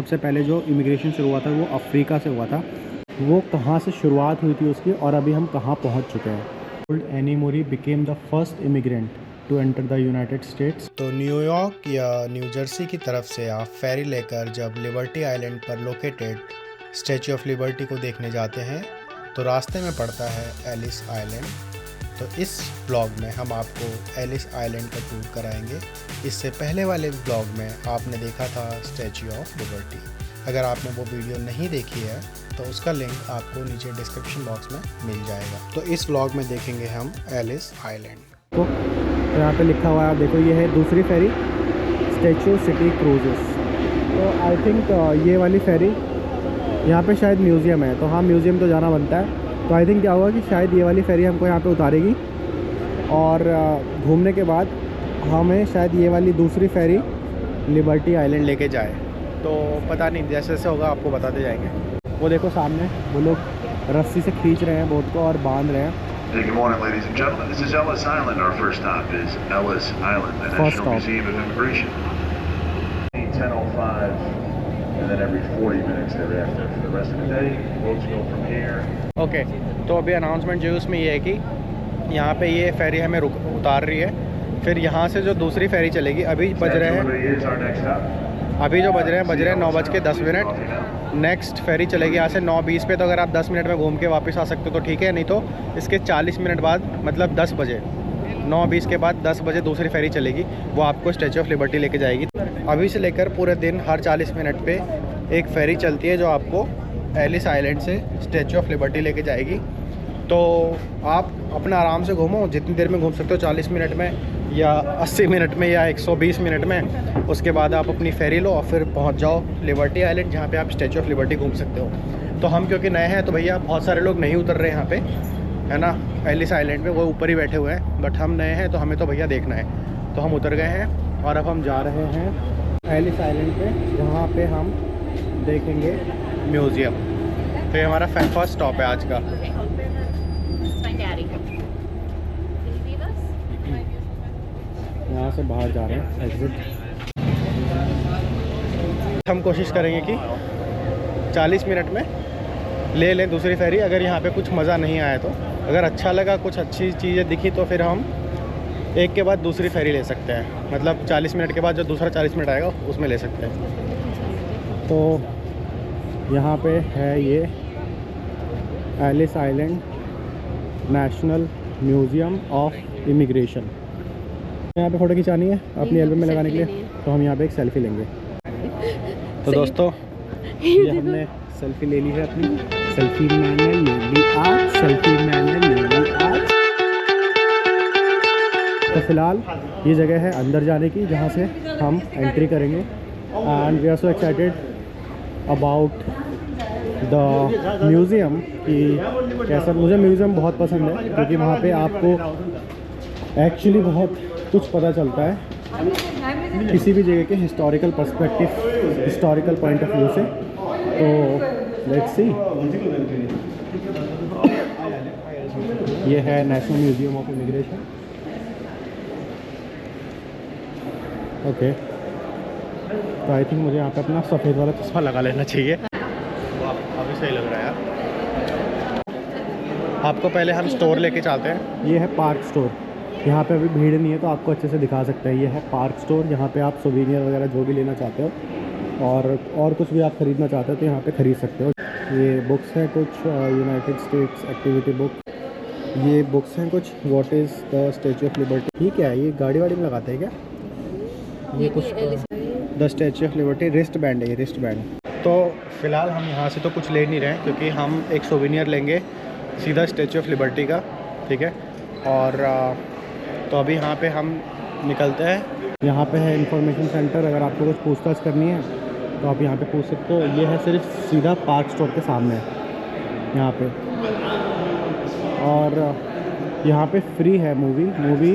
सबसे पहले जो इमिग्रेशन शुरू हुआ था वो अफ्रीका से हुआ था, वो कहाँ से शुरुआत हुई थी उसकी और अभी हम कहाँ पहुँच चुके हैं। Old Annie Moore became the first immigrant to enter the United States. तो न्यूयॉर्क या न्यू जर्सी की तरफ से आप फेरी लेकर जब लिबर्टी आइलैंड पर लोकेटेड स्टैचू ऑफ लिबर्टी को देखने जाते हैं तो रास्ते में पड़ता है एलिस आइलैंड। तो इस ब्लॉग में हम आपको एलिस आइलैंड का टूर कराएंगे। इससे पहले वाले ब्लॉग में आपने देखा था स्टैचू ऑफ लिबर्टी। अगर आपने वो वीडियो नहीं देखी है तो उसका लिंक आपको नीचे डिस्क्रिप्शन बॉक्स में मिल जाएगा। तो इस व्लॉग में देखेंगे हम एलिस आइलैंड को। तो यहाँ पे लिखा हुआ है, आप देखो, ये है दूसरी फेरी स्टैचू सिटी क्रूजेस। तो आई थिंक ये वाली फेरी यहाँ पे शायद म्यूज़ियम है, तो हाँ म्यूज़ियम तो जाना बनता है। तो आई थिंक क्या होगा कि शायद ये वाली फेरी हमको यहाँ पे उतारेगी और घूमने के बाद हमें शायद ये वाली दूसरी फेरी लिबर्टी आइलैंड लेके जाए। तो पता नहीं, जैसे जैसे होगा आपको बताते जाएंगे। वो देखो सामने वो लोग रस्सी से खींच रहे हैं बोट को और बांध रहे हैं। Hey, good morning, ladies and gentlemen. This is Ellis Island. Our first stop is Ellis Island, the National Museum of Immigration. 10:05, and then every 40 minutes thereafter. For the rest of the day, boats go from here. Okay, तो अभी announcement जो उसमें ये है कि यहाँ पे ये फेरी हमें उतार रही है, फिर यहाँ से जो दूसरी फेरी चलेगी। अभी बज रहे हैं अभी जो बज रहे हैं 9:10। नेक्स्ट फेरी चलेगी यहाँ से 9:20 पे। तो अगर आप 10 मिनट में घूम के वापस आ सकते हो तो ठीक है, नहीं तो इसके 40 मिनट बाद, मतलब 10 बजे, 9:20 के बाद 10 बजे दूसरी फेरी चलेगी, वो आपको स्टैचू ऑफ लिबर्टी लेके जाएगी। अभी से लेकर पूरे दिन हर 40 मिनट पे एक फेरी चलती है जो आपको एलिस आइलैंड से स्टैचू ऑफ लिबर्टी लेके जाएगी। तो आप अपना आराम से घूमो, जितनी देर में घूम सकते हो, 40 मिनट में या 80 मिनट में या 120 मिनट में। उसके बाद आप अपनी फेरी लो और फिर पहुंच जाओ लिबर्टी आइलैंड, जहां पे आप स्टैचू ऑफ लिबर्टी घूम सकते हो। तो हम क्योंकि नए हैं तो भैया बहुत सारे लोग नहीं उतर रहे यहाँ पे, है ना, एलिस आइलैंड पे, वो ऊपर ही बैठे हुए हैं। बट हम नए हैं तो हमें तो भैया देखना है, तो हम उतर गए हैं और अब हम जा रहे हैं एलिस आइलैंड पे, जहाँ पे हम देखेंगे म्यूज़ियम। तो ये हमारा फर्स्ट स्टॉप है आज का। यहाँ से बाहर जा रहे हैं एग्जिट। हम कोशिश करेंगे कि 40 मिनट में ले लें दूसरी फेरी। अगर यहाँ पे कुछ मज़ा नहीं आया तो, अगर अच्छा लगा, कुछ अच्छी चीज़ें दिखी, तो फिर हम एक के बाद दूसरी फेरी ले सकते हैं। मतलब 40 मिनट के बाद जो दूसरा 40 मिनट आएगा उसमें ले सकते हैं। तो यहाँ पे है ये Ellis Island National Museum of Immigration. यहाँ पे फ़ोटो खिंचानी है अपनी एल्बम में लगाने के लिए, तो हम यहाँ पे एक सेल्फ़ी लेंगे। तो दोस्तों ये हमने सेल्फ़ी ले ली है अपनी। सेल्फ़ी मैंने ले ली आज, सेल्फ़ी मैंने ले ली आज। तो फ़िलहाल ये जगह है अंदर जाने की, जहाँ से हम एंट्री करेंगे। And we are so excited about the museum कि कैसा। मुझे म्यूज़ियम बहुत पसंद है क्योंकि वहाँ पे आपको एक्चुअली बहुत कुछ पता चलता है किसी भी जगह के historical perspective, historical point of view से। तो लेट्स सी, ये है national Museum of immigration. Okay, तो आई थिंक मुझे यहाँ पे अपना सफ़ेद वाला चश्मा लगा लेना चाहिए। अभी सही लग रहा है यार। आपको पहले हम स्टोर लेके चलते हैं। ये है पार्क स्टोर। यहाँ पे अभी भीड़ नहीं है तो आपको अच्छे से दिखा सकते हैं। ये है पार्क स्टोर, यहाँ पे आप सोवेनियर वगैरह जो भी लेना चाहते हो और कुछ भी आप ख़रीदना चाहते हो तो यहाँ पे ख़रीद सकते हो। ये बुक्स हैं कुछ, यूनाइटेड स्टेट्स एक्टिविटी बुक। ये बुक्स हैं कुछ, what is the statue of liberty. ठीक है, ये गाड़ी वाड़ी में लगाते हैं क्या? ये कुछ the statue of liberty wrist band है, ये रिस्ट बैंड। तो फ़िलहाल हम यहाँ से तो कुछ ले नहीं रहे हैं क्योंकि हम एक सोवेनियर लेंगे सीधा स्टैचू ऑफ लिबर्टी का, ठीक है। और तो अभी यहाँ पे हम निकलते हैं। यहाँ पे है इंफॉर्मेशन सेंटर, अगर आपको कुछ पूछताछ करनी है तो आप यहाँ पे पूछ सकते हो। ये है सिर्फ सीधा पार्क स्टोर के सामने है यहाँ पे। और यहाँ पे फ्री है movie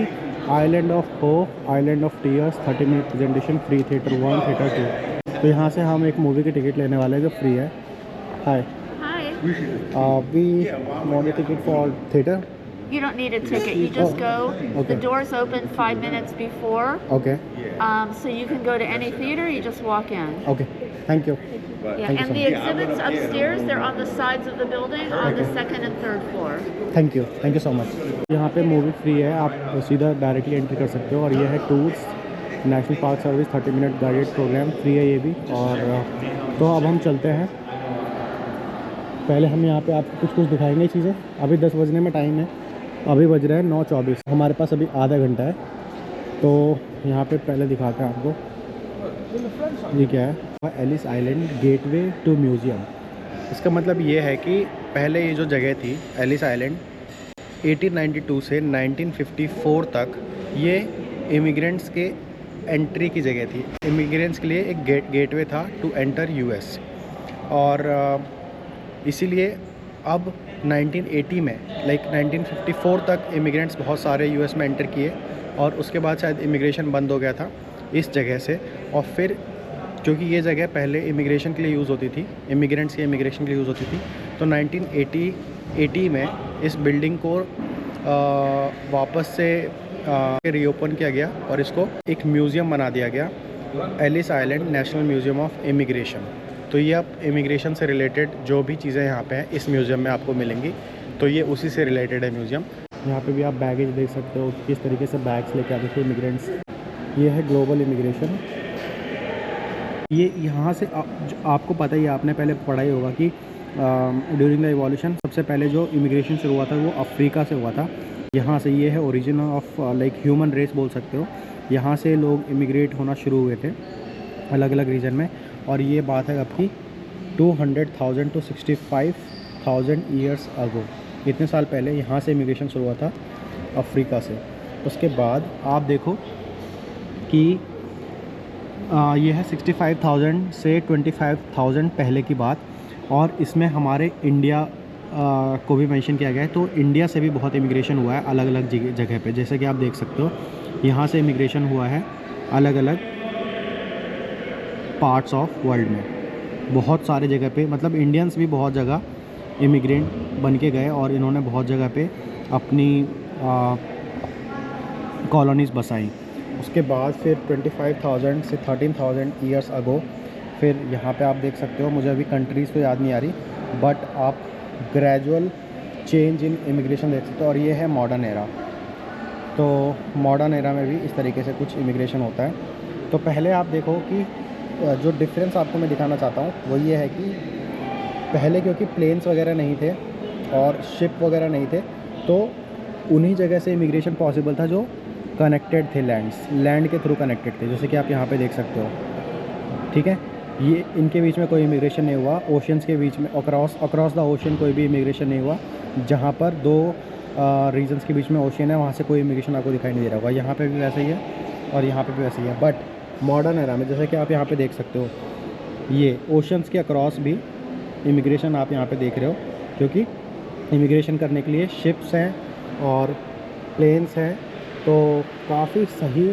island of hope, island of tears, 30 minute presentation, free theatre 1, theatre 2। तो यहाँ से हम एक मूवी की टिकट लेने वाले हैं जो फ्री है। Hi, we want a ticket for theatre. You don't need a ticket. You just go. Okay. The doors open 5 minutes before. Okay. So you can go to any theater. You just walk in. Okay. Thank you. Yeah, Thank you and so the much. exhibits upstairs, they're on the sides of the building on the Okay. second and third floor. Thank you so much. यहाँ पे movie free है, आप सीधा directly entry कर सकते हो। और ये है tours National Park Service 30 minute guided program, free है ये भी। और तो अब हम चलते हैं, पहले हम यहाँ पे आपको कुछ दिखाएंगे चीज़ें। अभी 10 बजने में टाइम है, अभी बज रहा है 9:24, हमारे पास अभी आधा घंटा है। तो यहाँ पे पहले दिखाते हैं आपको, ये क्या है, Ellis Island gateway to museum. इसका मतलब ये है कि पहले ये जो जगह थी एलिस आइलैंड 1892 से 1954 तक ये इमिग्रेंट्स के एंट्री की जगह थी। इमिग्रेंट्स के लिए एक गेटवे था टू एंटर यूएस। और इसीलिए अब 1980 में लाइक 1954 तक इमिग्रेंट्स बहुत सारे यूएस में एंटर किए, और उसके बाद शायद इमिग्रेशन बंद हो गया था इस जगह से। और फिर क्योंकि ये जगह पहले इमिग्रेशन के लिए यूज़ होती थी, इमिग्रेंट्स के इमिग्रेशन के लिए यूज़ होती थी, तो 1980 में इस बिल्डिंग को वापस से रीओपन किया गया और इसको एक म्यूज़ियम बना दिया गया, Ellis Island National Museum of Immigration. तो ये अब इमिग्रेशन से रिलेटेड जो भी चीज़ें यहाँ पे हैं इस म्यूज़ियम में आपको मिलेंगी, तो ये उसी से रिलेटेड है म्यूज़ियम। यहाँ पे भी आप बैगेज देख सकते हो, किस तरीके से बैग्स लेके आते थे इमिग्रेंट्स। ये है ग्लोबल इमिग्रेशन। ये यहाँ से आपको पता ही है, आपने पहले पढ़ा ही होगा कि ड्यूरिंग द इवोल्यूशन सबसे पहले जो इमिग्रेशन शुरू हुआ था वो अफ्रीका से हुआ था। यहाँ से ये है origin of like human race बोल सकते हो। यहाँ से लोग इमिग्रेट होना शुरू हुए थे अलग अलग रीजन में। और ये बात है आपकी 200,000 to 65,000 ईयर्स अगो, इतने साल पहले यहाँ से इमिग्रेशन शुरू हुआ था अफ्रीका से। उसके बाद आप देखो कि ये है 65,000 से 25,000 पहले की बात, और इसमें हमारे इंडिया को भी मेंशन किया गया है। तो इंडिया से भी बहुत इमिग्रेशन हुआ है अलग अलग जगह पे, जैसे कि आप देख सकते हो यहाँ से इमिग्रेशन हुआ है अलग अलग पार्ट्स ऑफ वर्ल्ड में, बहुत सारे जगह पे। मतलब इंडियंस भी बहुत जगह इमिग्रेंट बन के गए और इन्होंने बहुत जगह पे अपनी कॉलोनीज़ बसाई। उसके बाद फिर 25,000 से 13,000 ईयर्स अगो फिर यहाँ पे आप देख सकते हो, मुझे अभी कंट्रीज़ तो याद नहीं आ रही, बट आप ग्रेजुअल चेंज इन इमिग्रेशन देख सकते हो। और ये है मॉडर्न एरा। तो मॉडर्न एरा में भी इस तरीके से कुछ इमिग्रेशन होता है। तो पहले आप देखो कि जो डिफरेंस आपको मैं दिखाना चाहता हूँ वो ये है कि पहले क्योंकि प्लेन्स वगैरह नहीं थे और शिप वगैरह नहीं थे, तो उन्हीं जगह से इमिग्रेशन पॉसिबल था जो कनेक्टेड थे, लैंड के थ्रू कनेक्टेड थे, जैसे कि आप यहाँ पे देख सकते हो। ठीक है, ये इनके बीच में कोई इमिग्रेशन नहीं हुआ। ओशंस के बीच में अक्रॉस द ओशन कोई भी इमिग्रेशन नहीं हुआ। जहाँ पर दो रीजन्स के बीच में ओशन है वहाँ से कोई इमिग्रेशन आपको दिखाई नहीं दे रहा होगा। यहाँ पे भी वैसा ही है और यहाँ पे भी वैसा ही है। बट मॉडर्न एरा में जैसे कि आप यहाँ पे देख सकते हो, ये ओशंस के अक्रॉस भी इमिग्रेशन आप यहाँ पे देख रहे हो, क्योंकि इमिग्रेशन करने के लिए शिप्स हैं और प्लेन्स हैं। तो काफ़ी सही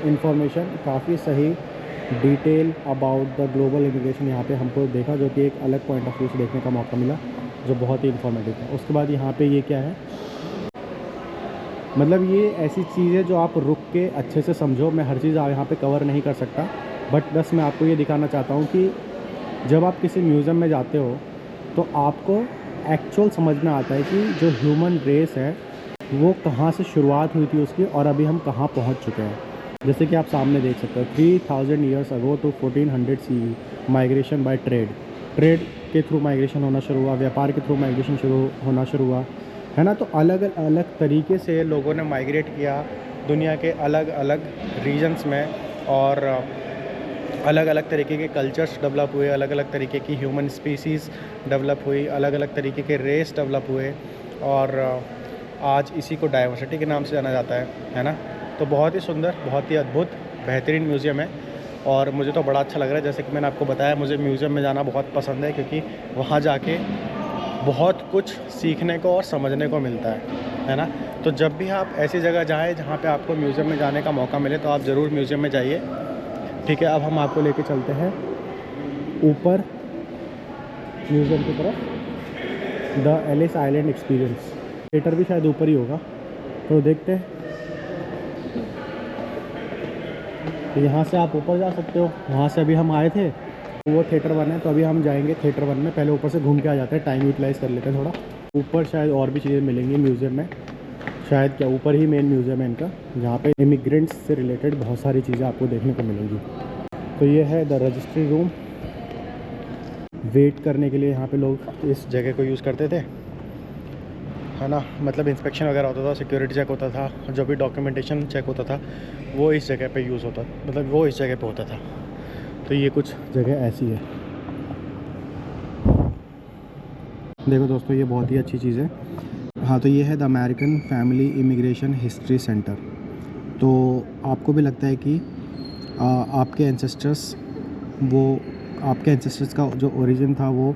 इंफॉर्मेशन, काफ़ी सही detail about the global immigration यहाँ पे हमको देखा, जो कि एक अलग पॉइंट ऑफ व्यू से देखने का मौका मिला, जो बहुत ही इन्फॉर्मेटिव है। उसके बाद यहाँ पे ये क्या है, मतलब ये ऐसी चीज़ है जो आप रुक के अच्छे से समझो। मैं हर चीज़ यहाँ पे कवर नहीं कर सकता, बट बस मैं आपको ये दिखाना चाहता हूँ कि जब आप किसी म्यूज़ियम में जाते हो तो आपको एक्चुअल समझ में आता है कि जो ह्यूमन रेस है वो कहाँ से शुरुआत हुई थी उसकी, और अभी हम कहाँ पहुँच चुके हैं। जैसे कि आप सामने देख सकते हो 3,000 years ago to 1400 CE migration by trade के थ्रू माइग्रेशन होना शुरू हुआ, व्यापार के थ्रू माइग्रेशन होना शुरू हुआ, है ना। तो अलग अलग तरीके से लोगों ने माइग्रेट किया दुनिया के अलग अलग रीजन्स में, और अलग अलग तरीके के कल्चर्स डेवलप हुए, अलग अलग तरीके की ह्यूमन स्पीसीज़ डेवलप हुई, अलग अलग तरीके के रेस डेवलप हुए, और आज इसी को डाइवर्सिटी के नाम से जाना जाता है ना। तो बहुत ही सुंदर, बहुत ही अद्भुत, बेहतरीन म्यूज़ियम है और मुझे तो बड़ा अच्छा लग रहा है। जैसे कि मैंने आपको बताया, मुझे म्यूज़ियम में जाना बहुत पसंद है, क्योंकि वहाँ जाके बहुत कुछ सीखने को और समझने को मिलता है ना। तो जब भी आप ऐसी जगह जाएँ जहाँ पे आपको म्यूज़ियम में जाने का मौका मिले, तो आप ज़रूर म्यूज़ियम में जाइए। ठीक है, अब हम आपको लेके चलते हैं ऊपर म्यूज़ियम की तरफ, the Ellis Island experience. Theatre भी शायद ऊपर ही होगा, तो देखते हैं। तो यहाँ से आप ऊपर जा सकते हो, वहाँ से अभी हम आए थे वो थिएटर 1 है, तो अभी हम जाएंगे थिएटर 1 में। पहले ऊपर से घूम के आ जाते हैं, टाइम यूटिलाइज़ कर लेते हैं थोड़ा। ऊपर शायद और भी चीज़ें मिलेंगी म्यूज़ियम में, शायद क्या ऊपर ही मेन म्यूज़ियम है इनका, जहाँ पे इमिग्रेंट्स से रिलेटेड बहुत सारी चीज़ें आपको देखने को मिलेंगी। तो ये है द रजिस्ट्री रूम। वेट करने के लिए यहाँ पे लोग इस जगह को यूज़ करते थे, है ना, मतलब इंस्पेक्शन वगैरह होता था, सिक्योरिटी चेक होता था, जो भी डॉक्यूमेंटेशन चेक होता था वो इस जगह पे यूज़ होता, मतलब वो इस जगह पे होता था। तो ये कुछ जगह ऐसी है। देखो दोस्तों, ये बहुत ही अच्छी चीज़ है। हाँ, तो ये है the American family immigration history centre. तो आपको भी लगता है कि आपके एंसेस्टर्स का जो ओरिजिन था वो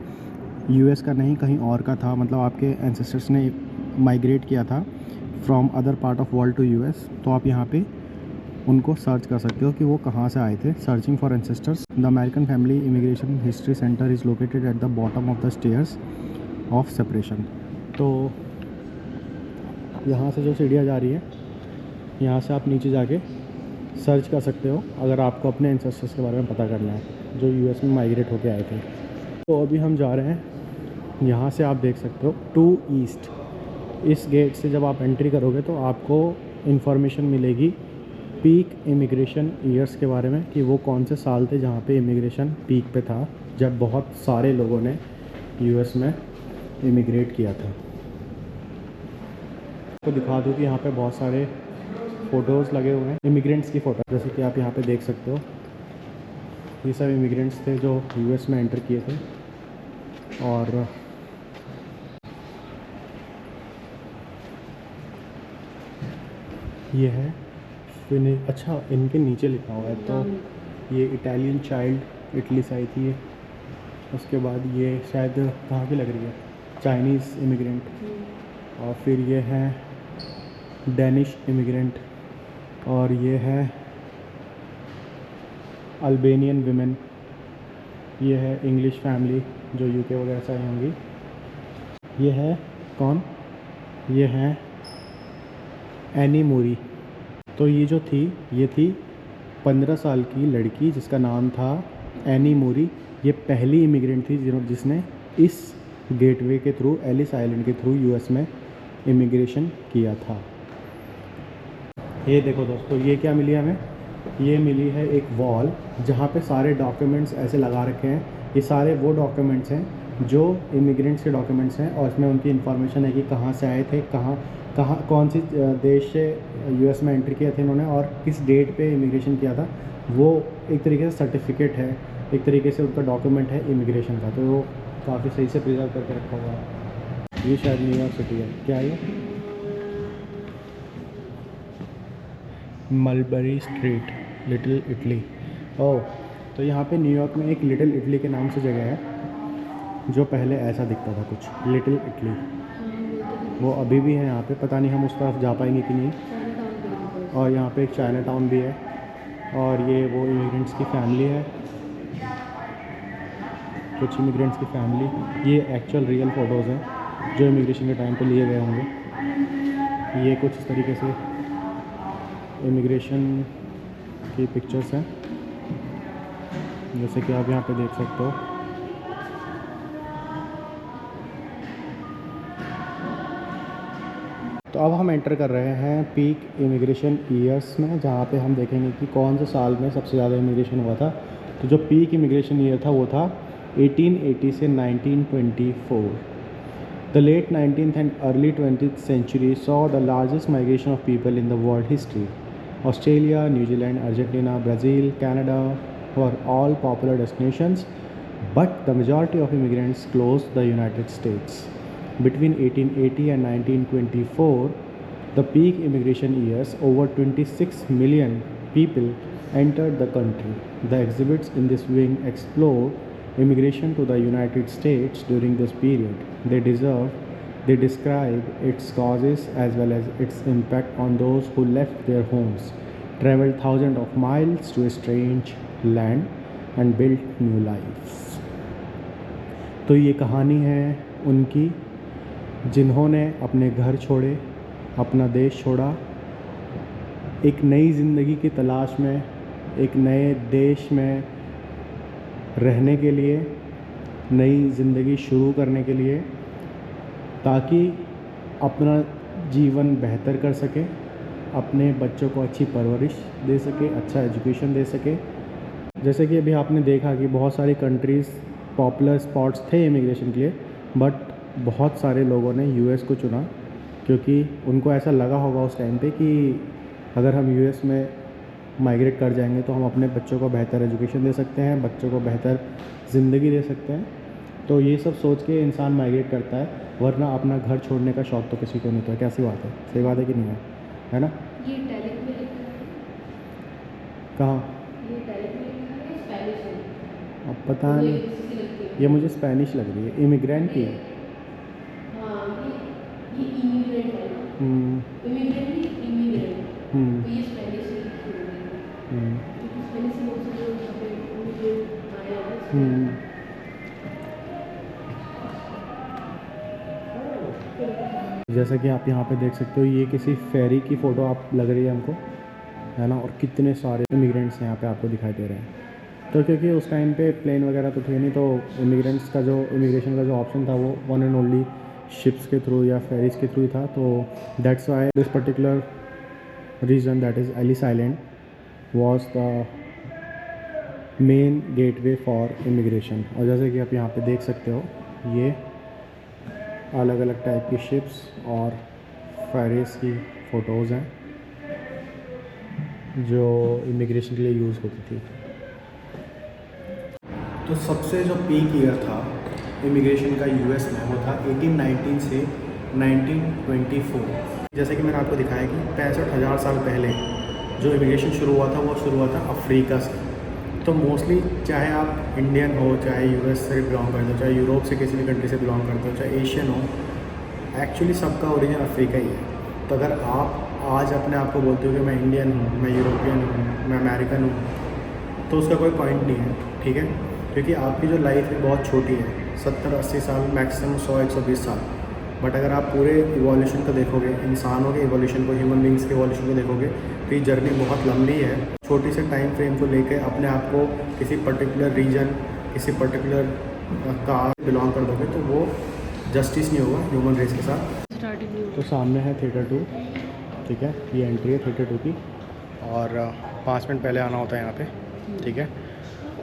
यूएस का नहीं कहीं और का था, मतलब आपके एंसेस्टर्स ने माइग्रेट किया था from other part of world to US. तो आप यहाँ पे उनको सर्च कर सकते हो कि वो कहाँ से आए थे। Searching for ancestors, the American family immigration history centre is located at the bottom of the stairs of separation. तो यहाँ से जो सीढ़ियाँ जा रही है, यहाँ से आप नीचे जाके सर्च कर सकते हो अगर आपको अपने एंसेस्टर्स के बारे में पता करना है जो यूएस में माइग्रेट होके आए थे। तो अभी हम जा रहे हैं, यहाँ से आप देख सकते हो टू ईस्ट। इस गेट से जब आप एंट्री करोगे तो आपको इन्फॉर्मेशन मिलेगी पीक इमिग्रेशन ईयर्स के बारे में, कि वो कौन से साल थे जहाँ पे इमिग्रेशन पीक पे था, जब बहुत सारे लोगों ने यूएस में इमिग्रेट किया था। तो दिखा दूँ कि यहाँ पे बहुत सारे फ़ोटोज़ लगे हुए हैं, इमिग्रेंट्स की फ़ोटो, जैसे कि आप यहाँ पे देख सकते हो। ये सब इमिग्रेंट्स थे जो यूएस में एंटर किए थे। और ये है अच्छा, इनके नीचे लिखा हुआ है, तो ये इटालियन चाइल्ड इटली से आई थी ये। उसके बाद ये शायद कहाँ की लग रही है, चाइनीज़ इमिग्रेंट। और फिर ये है डेनिश इमिग्रेंट, और ये है अल्बेनियन विमेन। ये है इंग्लिश फैमिली जो यूके वगैरह से आई होंगी। ये है कौन, ये है एनी मोरी। तो ये जो थी, ये थी 15 साल की लड़की जिसका नाम था एनी मोरी। ये पहली इमिग्रेंट थी जिसने इस गेटवे के थ्रू, एलिस आइलैंड के थ्रू यूएस में इमिग्रेशन किया था। ये देखो दोस्तों, ये क्या मिली हमें, ये मिली है एक वॉल जहाँ पे सारे डॉक्यूमेंट्स ऐसे लगा रखे हैं। ये सारे वो डॉक्यूमेंट्स हैं जो इमिग्रेंट्स के डॉक्यूमेंट्स हैं, और इसमें उनकी इन्फॉर्मेशन है कि कहाँ से आए थे, कहाँ कौन सी देश से यूएस में एंट्री किए थे इन्होंने, और किस डेट पे इमिग्रेशन किया था। वो एक तरीके से सर्टिफिकेट है, एक तरीके से उनका डॉक्यूमेंट है इमिग्रेशन का। तो वो काफ़ी सही से प्रिजर्व करके रखा हुआ है। ये शायद न्यूयॉर्क सिटी है, क्या है ये, मलबरी स्ट्रीट, लिटिल इटली। ओह, तो यहाँ पे न्यूयॉर्क में एक लिटिल इटली के नाम से जगह है जो पहले ऐसा दिखता था कुछ, लिटिल इटली। वो अभी भी है यहाँ पे, पता नहीं हम उस तरफ जा पाएंगे कि नहीं। और यहाँ पे एक चाइना टाउन भी है, और ये वो इमिग्रेंट्स की फैमिली है, कुछ इमिग्रेंट्स की फैमिली। ये एक्चुअल रियल फ़ोटोज़ हैं जो इमिग्रेशन के टाइम पे लिए गए होंगे। ये कुछ इस तरीके से इमिग्रेशन की पिक्चर्स हैं, जैसे कि आप यहाँ पे देख सकते हो। तो अब हम एंटर कर रहे हैं पीक इमिग्रेशन ईयर्स में, जहाँ पे हम देखेंगे कि कौन से साल में सबसे ज़्यादा इमिग्रेशन हुआ था। तो जो पीक इमिग्रेशन ईयर था वो था 1880 से 1924। The late 19th and early 20th century saw the largest migration of people in the world history. Australia, New Zealand, Argentina, Brazil, Canada were all popular destinations, but the majority of immigrants closed the United States. Between 1880 and 1924, the peak immigration years, over 26 million people entered the country. The exhibits in this wing explore immigration to the United States during this period. They describe its causes as well as its impact on those who left their homes, traveled thousands of miles to a strange land, and built new lives. तो ये कहानी है उनकी जिन्होंने अपने घर छोड़े, अपना देश छोड़ा, एक नई ज़िंदगी की तलाश में, एक नए देश में रहने के लिए, नई ज़िंदगी शुरू करने के लिए, ताकि अपना जीवन बेहतर कर सके, अपने बच्चों को अच्छी परवरिश दे सके, अच्छा एजुकेशन दे सके। जैसे कि अभी आपने देखा कि बहुत सारी कंट्रीज़ पॉपुलर स्पॉट्स थे इमिग्रेशन के लिए, बट बहुत सारे लोगों ने यूएस को चुना, क्योंकि उनको ऐसा लगा होगा उस टाइम पे कि अगर हम यूएस में माइग्रेट कर जाएंगे तो हम अपने बच्चों को बेहतर एजुकेशन दे सकते हैं, बच्चों को बेहतर ज़िंदगी दे सकते हैं। तो ये सब सोच के इंसान माइग्रेट करता है, वरना अपना घर छोड़ने का शौक़ तो किसी को नहीं होता। कैसी बात है, सही बात है कि नहीं है ना? ये टैलेंट में लिखा है, कहाँ? ये टैलेंट में लिखा है, स्पेनिश में। अब पता नहीं, किसी लगती है। ये मुझे स्पेनिश लग रही है, इमिग्रेंट की है। हाँ, ये इमिग्रेंट है। इमिग्रेंट नहीं, इमिग्रेंट। तो ये स्पेनिश से लिखी हुई है। क्योंकि स्पेनिश से बहुत से लोग यहाँ पे इमिग्रेंट आए हैं। जैसा कि आप यहाँ पे देख सकते हो, ये किसी फेरी की फ़ोटो आप लग रही है हमको, है ना? और कितने सारे इमिग्रेंट्स यहाँ पे आपको दिखाई दे रहे हैं। तो क्योंकि उस टाइम पे प्लेन वगैरह तो थे नहीं, तो इमिग्रेंट्स का जो इमिग्रेशन का जो ऑप्शन था वो वन एंड ओनली शिप्स के थ्रू या फेरीज़ के थ्रू ही था। तो that's why this particular region, that is Ellis Island, was the main gateway for immigration. और जैसे कि आप यहाँ पे देख सकते हो, ये अलग अलग टाइप की शिप्स और फेरीज़ की फ़ोटोज़ हैं जो इमिग्रेशन के लिए यूज़ होती थी। तो सबसे जो पीक ईयर था इमिग्रेशन का यूएस में, वो था 1819 से 1924। जैसे कि मैंने आपको दिखाया कि 65,000 साल पहले जो इमिग्रेशन शुरू हुआ था वो शुरू हुआ था अफ्रीका से। तो मोस्टली चाहे आप इंडियन हो, चाहे यूएस से बिलोंग करते हो, चाहे यूरोप से किसी भी कंट्री से बिलोंग करते हो, चाहे एशियन हो, एक्चुअली सबका ओरिजिन अफ्रीका ही है। तो अगर आप आज अपने आप को बोलते हो कि मैं इंडियन हूँ, मैं यूरोपियन हूँ, मैं अमेरिकन हूँ, तो उसका कोई पॉइंट नहीं है, ठीक है? क्योंकि आपकी जो लाइफ है बहुत छोटी है, 70-80 साल, मैक्सिमम 100-120 साल। बट अगर आप पूरे इवोल्यूशन को देखोगे, इंसानों के इवोल्यूशन को, ह्यूमन बींग्स के इवोल्यूशन को देखोगे, तो ये जर्नी बहुत लंबी है। छोटी से टाइम फ्रेम को लेके अपने आप को किसी पर्टिकुलर रीजन, किसी पर्टिकुलर कास्ट बिलोंग कर दोगे तो वो जस्टिस नहीं होगा ह्यूमन रेस के साथ। तो सामने है थिएटर 2, ठीक है? ये एंट्री है थिएटर 2 की, और 5 मिनट पहले आना होता है यहाँ पे, ठीक है?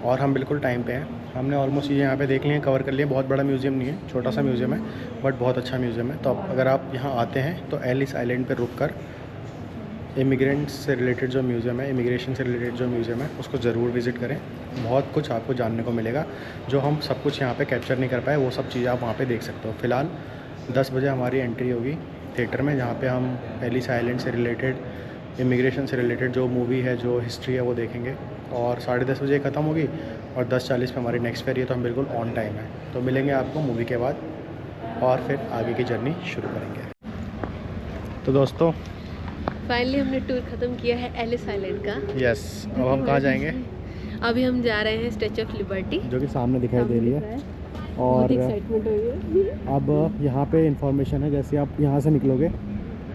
और हम बिल्कुल टाइम पे हैं। हमने ऑलमोस्ट चीज़ें यहाँ पे देख ली हैं, कवर कर लिए। बहुत बड़ा म्यूज़ियम नहीं है, छोटा सा म्यूज़ियम है, बट बहुत अच्छा म्यूज़ियम है। तो अगर आप यहाँ आते हैं तो एलिस आइलैंड पे रुक कर इमिग्रेंट्स से रिलेटेड जो म्यूज़ियम है, इमिग्रेशन से रिलेटेड जो म्यूज़ियम है, उसको ज़रूर विज़िट करें। बहुत कुछ आपको जानने को मिलेगा, जो हम सब कुछ यहाँ पे कैप्चर नहीं कर पाए, वो सब चीज़ें आप वहाँ पे देख सकते हो। फ़िलहाल 10 बजे हमारी एंट्री होगी थिएटर में, जहाँ पे हम एलिस आइलैंड से रिलेटेड, इमिग्रेशन से रिलेटेड जो मूवी है, जो हिस्ट्री है, वो देखेंगे। और 10:30 बजे ख़त्म होगी और 10:40 पे हमारी नेक्स्ट फेरी है, तो हम बिल्कुल ऑन टाइम है। तो मिलेंगे आपको मूवी के बाद और फिर आगे की जर्नी शुरू करेंगे। तो दोस्तों, फाइनली हमने टूर ख़त्म किया है एलिस आइलैंड का। यस, अब हम कहाँ जाएंगे? अभी हम जा रहे हैं स्टैचू ऑफ लिबर्टी, जो कि सामने दिखाई दे रही है। और एक्साइटमेंट हो रही है। अब यहाँ पे इंफॉर्मेशन है, जैसे आप यहाँ से निकलोगे,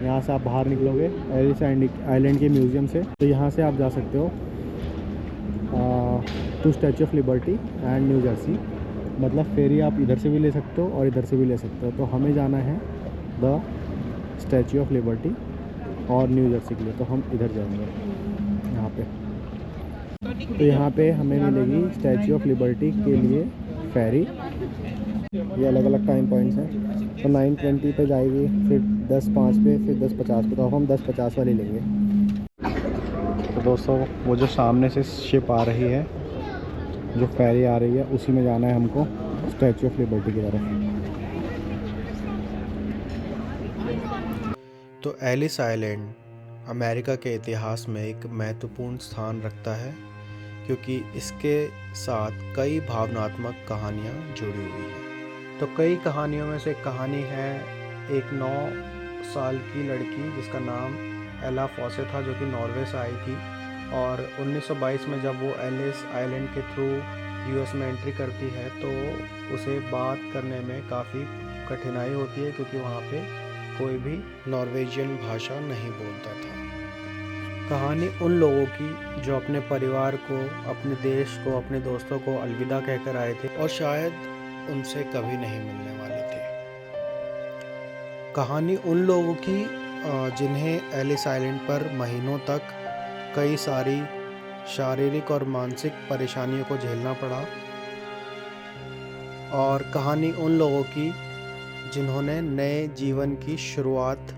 यहाँ से आप बाहर निकलोगे एलिस आइलैंड के म्यूज़ियम से, तो यहाँ से आप जा सकते हो to Statue of Liberty and New Jersey. मतलब फेरी आप इधर से भी ले सकते हो और इधर से भी ले सकते हो। तो हमें जाना है द स्टैचू ऑफ लिबर्टी और न्यू जर्सी के लिए, तो हम इधर जाएंगे यहाँ पे। तो यहाँ पे हमें मिलेगी स्टैचू ऑफ लिबर्टी के लिए फेरी। ये अलग अलग टाइम पॉइंट्स हैं। तो 9:20 पे जाएगी, फिर 10:05 पे, फिर 10:50 पे। तो हम 10:50 वाली लेंगे। तो दोस्तों, वो जो सामने से शिप आ रही है, जो फेरी आ रही है, उसी में जाना है हमको स्टैचू ऑफ लिबर्टी की तरफ। तो एलिस आइलैंड अमेरिका के इतिहास में एक महत्वपूर्ण स्थान रखता है, क्योंकि इसके साथ कई भावनात्मक कहानियाँ जुड़ी हुई हैं। तो कई कहानियों में से एक कहानी है एक 9 साल की लड़की जिसका नाम एला फॉसे था, जो कि नॉर्वे से आई थी। और 1922 में जब वो एलिस आइलैंड के थ्रू यूएस में एंट्री करती है, तो उसे बात करने में काफ़ी कठिनाई होती है, क्योंकि वहाँ पे कोई भी नॉर्वेजियन भाषा नहीं बोलता था। कहानी उन लोगों की जो अपने परिवार को, अपने देश को, अपने दोस्तों को अलविदा कहकर आए थे और शायद उनसे कभी नहीं मिलने वाले थे। कहानी उन लोगों की जिन्हें एलिस आइलैंड पर महीनों तक कई सारी शारीरिक और मानसिक परेशानियों को झेलना पड़ा, और कहानी उन लोगों की जिन्होंने नए जीवन की शुरुआत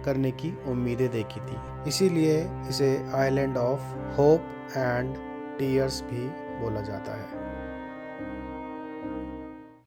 करने की उम्मीदें देखी थी। इसीलिए इसे island of hope and tears भी बोला जाता है।